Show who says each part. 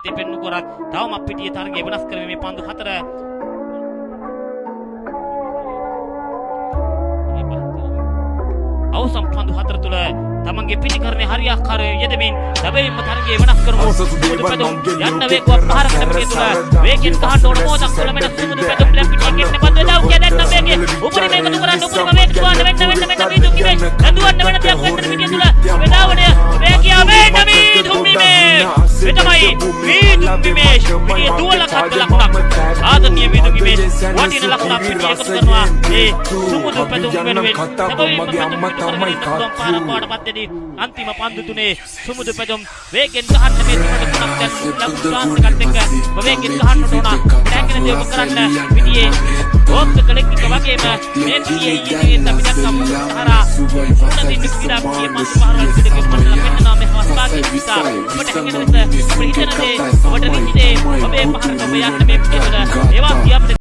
Speaker 1: තත්ත්වය පෙන්වු කරත් තවම පිටියේ තරගය වෙනස් කරමින් මේ පන්දු හතර අවසන් පන්දු හතර තුල තමන්ගේ පිටිකරණේ හරියාකාරව යෙදමින් සැබවින්ම තරගය වෙනස් කරමු. සුමුදු පැදුම් යන්න වේගවත් පහරක් දෙපිටිය තුල වේගෙන් ගහන්න ඕන මොහොතක් තුල මෙන්න සුමුදු පැදුම් ලැබ් පිටියෙන් එන්න බද්ද දාව කිය දැන් නම් වේගය උපරිම එකතු කරන්න උපරිම වේග දුවන්න වෙන්න මීදුම් කිවේ දුවන්න වෙන තියක් වෙන්න පිටිය තුල මේ දාවණය වේගය වෙන්න මීදුම් කිවේ එතමයි මීදුම් කිවේ පිටිය දුවලා කත් ලකුණක් ආදරණීය මීදුම් කිවේ වටින ලකුණක් පිටිය එකතු කරනවා ඒ සුමුදු පැදුම් වෙනුවෙන් සැබවින්ම පාරපාඩපත් अंतिम पंदु तुने सुमुदु पेजम वेगेन गहන්න මේ තුනට තුනක් දැන් ලබු chance එකත් එක්ක වෙගෙන් ගහන්න උන ටැග්ගෙන දෙව කරන්න පිටියේ ඕක කලෙක් එක වගේම මේ පිටියේ ඊයේ අපි දැක්කම හරා උනදී නික්කිලා පිටියේ පස් පහරවල් පිටකේ පන්නලා පෙන්නනවා මේ හස්පාගේ නිසා ඔබට හැගෙන වෙත අපිට හිතනදී ඔබට රිච්චේ ඔබේ පහරට ඔබ යන්න මේ පිටියේ ඒවා කිය අපිට